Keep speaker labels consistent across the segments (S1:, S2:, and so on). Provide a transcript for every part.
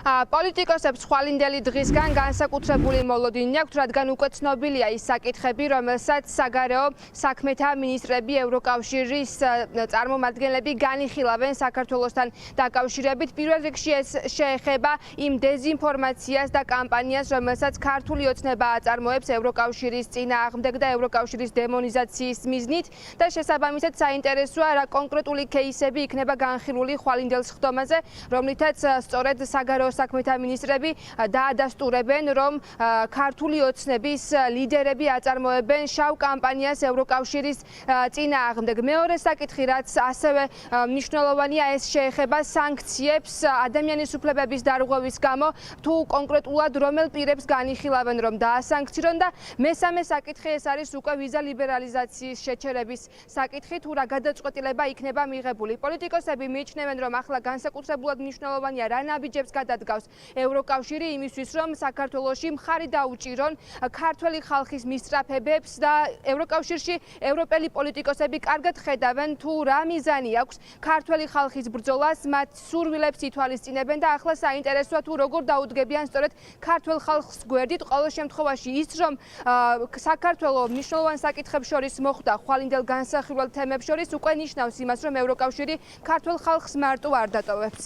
S1: პოლიტიკოსებს ხვალინდელი დღისგან განსაკუთრებული მოლოდინი აქვთ, რადგან უკვე ცნობილია ის საკითხები, რომელსაც საგარეო საქმეთა მინისტრები ევროკავშირის წარმომადგენლები განიხილავენ საქართველოსთან დაკავშირებით. პირველ რიგში ეს შეეხება იმ დეზინფორმაციას და კამპანიას, რომელსაც ქართული ოცნება აწარმოებს ევროკავშირის წინააღმდეგ და ევროკავშირის დემონიზაციის მიზნით და შესაბამისად საინტერესოა რა კონკრეტული кейსები იქნება განხილული ხვალინდელ სხდომაზე, რომლითაც სწორედ საგარეო საქმეთა მინისტრები დაადასტურებენ, რომ ქართული ოცნების ლიდერები აწარმოებენ შავ კამპანიას ევროკავშირის წინააღმდეგ. მეორე საკითხი, რაც ასევე მნიშვნელოვანია, ეს შეეხება სანქციებს ადამიანის უფლებების დარღვევის გამო, თუ კონკრეტულად რომელ პირებს განიხილავენ, რომ დაასანქცირონ და მესამე საკითხი ეს არის უკვე ვიზა ლიბერალიზაციის შეჩერების საკითხი, თუ რა გადაწყვეტილება იქნება მიღებული. პოლიტიკოსები მიიჩნევენ, რომ ახლა განსაკუთრებულად მნიშვნელოვანია რა ნაბიჯებს გადადგავს ევროკავშირი იმისთვის, რომ საქართველოში მხარი დაუჭირონ ქართველი ხალხის მისწრაფებებს და ევროკავშირში ევროპელი პოლიტიკოსები კარგად ხედავენ, თუ რა მიზანი აქვს ქართველი ხალხის ბრძოლას, მათ სურვილებს ითვალისწინებენ და ახლა საინტერესოა თუ როგორ დაუდგებიან სწორედ ქართველ ხალხს გვერდით. ყოველ შემთხვევაში ის, რომ საქართველოს მნიშვნელოვან საკითხებს შორის მოხვდა ხვალინდელ განსახილველ თემებს შორის, უკვე ნიშნავს იმას, რომ ევროკავშირი ქართველ ხალხს მარტო არ დატოვებს.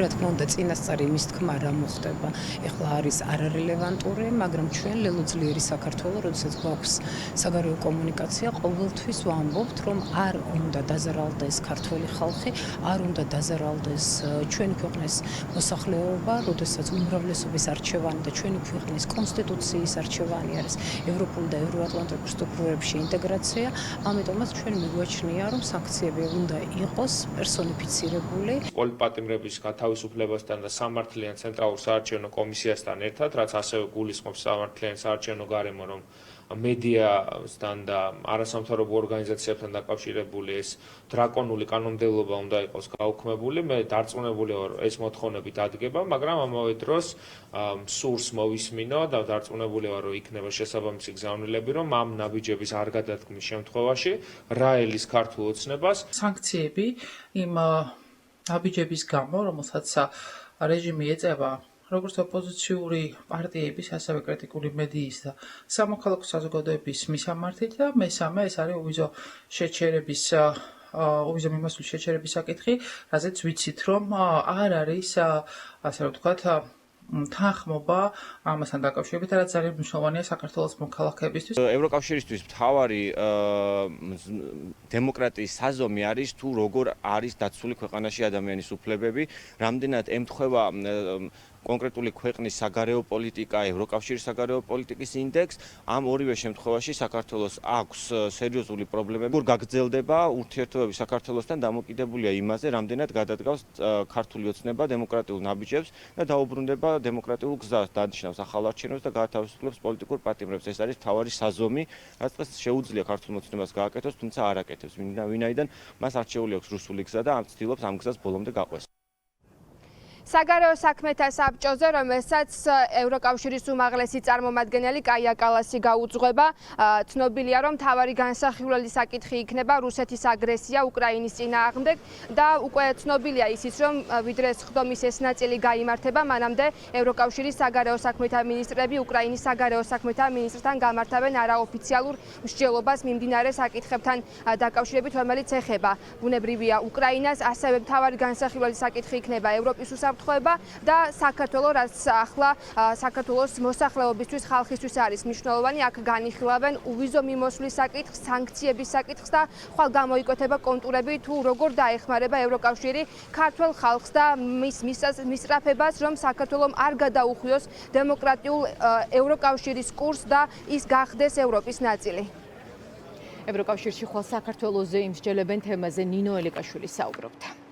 S2: რა თქმა უნდა, წინასწარი იმის თქმა რა მოხდება, ეხლა არის არარელევანტური, მაგრამ ჩვენ ლელოძლიერი საქართველოს, როდესაც გვაქვს საგარეო კომუნიკაცია, ყოველთვის ვამბობთ, რომ არ უნდა დაზარალდეს ქართველი ხალხი, არ უნდა დაზარალდეს ჩვენი ქვეყნის მოსახლეობა, როდესაც უმრავლესობის არჩევანი და ჩვენი ქვეყნის კონსტიტუციის არჩევანი არის ევროპულ და ევროატლანტიკურ სტრუქტურებში ინტეგრაცია, ამიტომაც ჩვენ მიგვაჩნია, რომ სანქციები უნდა იყოს პერსონიფიცირებული.
S3: პოლიტპატიმრების თავისუფლებასთან და სამართლიან ცენტრალურ საარჩევნო კომისიასთან ერთად, რაც ასევე გულისხმობს სამართლიან საარჩევნო გარემო, რომ მედიასთან და არასამთავრობო ორგანიზაციებთან დაკავშირებული ეს დრაკონული კანონმდებლობა უნდა იყოს გაუქმებული. მე დარწმუნებული ვარ, ეს მოთხოვნები დადგება, მაგრამ ამავე დროს სურს მოვისმინო და დარწმუნებული ვარ, რომ იქნება შესაბამისი გზავნილები, რომ ამ ნაბიჯების არ გადადგმის შემთხვევაში რა ელის ქართულ ოცნებას
S4: სანქციები იმ ნაბიჯების გამო, რომელსაც რეჟიმი ეწევა როგორც ოპოზიციური პარტიების, ასევე კრიტიკული მედიის და სამოქალაქო საზოგადოების მისამართით და მესამე ეს არის უვიზო მიმოსვლის შეჩერების საკითხი, რაზეც ვიცით, რომ არ არის ასე ვთქვათ თანხმობა ამასთან დაკავშირებით, რაც ძალიან მნიშვნელოვანია საქართველოს მოქალაქეებისთვის.
S5: ევროკავშირისთვის მთავარი დემოკრატიის საზომი არის თუ როგორ არის დაცული ქვეყანაში ადამიანის უფლებები, რამდენად ემთხვევა კონკრეტული ქვეყნის საგარეო პოლიტიკა, ევროკავშირის საგარეო პოლიტიკის ინდექსს. ამ ორივე შემთხვევაში საქართველოს აქვს სერიოზული პრობლემები. გაგრძელდება ურთიერთობები საქართველოსთან დამოკიდებულია იმაზე, რამდენად გადადგავს ქართული ოცნება დემოკრატიულ ნაბიჯებს და დაუბრუნდება დემოკრატიულ გზას, დანიშნავს ახალ არჩევნებს და გაათავისუფლებს პოლიტიკურ პატიმრებს. ეს არის მთავარი საზომი, რაც დღეს შეუძლია ქართულ ოცნებას გააკეთოს, თუმცა არ აკეთებს, ვინაიდან მას არჩეული აქვს რუსული გზა და ცდილობს ამ გზას ბოლომდე გაყვეს.
S1: საგარეო საქმეთა საბჭოზე, რომელსაც ევროკავშირის უმაღლესი წარმომადგენელი კაია კალასი გაუძღვება, ცნობილია, რომ მთავარი განსახილველი საკითხი იქნება რუსეთის აგრესია უკრაინის წინააღმდეგ და უკვე ცნობილია ისიც, რომ ვიდრე სხდომის ეს ნაწილი გაიმართება, მანამდე ევროკავშირის საგარეო საქმეთა მინისტრები უკრაინის საგარეო საქმეთა მინისტრთან გამართავენ არაოფიციალურ მსჯელობას მიმდინარე საკითხებთან დაკავშირებით, რომელიც ეხება ბუნებრივია უკრაინას, ასევე მთავარი განსახილველი საკითხი იქნება ევროპის და საქართველოს, რაც ახლა საქართველოს მოსახლეობისთვის, ხალხისთვის არის მნიშვნელოვანი, აქ განიხილავენ უვიზო მიმოსვლის საკითხს, სანქციების საკითხს და ხვალ გამოიკვეთება კონტურები, თუ როგორ დაეხმარება ევროკავშირი ქართველ ხალხს და მის მისწრაფებას, რომ საქართველოს არ გადაუხვიოს დემოკრატიულ ევროკავშირის კურსს და ის გახდეს ევროპის ნაწილი.
S6: ევროკავშირში ხვალ საქართველოზე იმსჯელებენ თემაზე ნინო ელიკაშვილი საუბრობდა.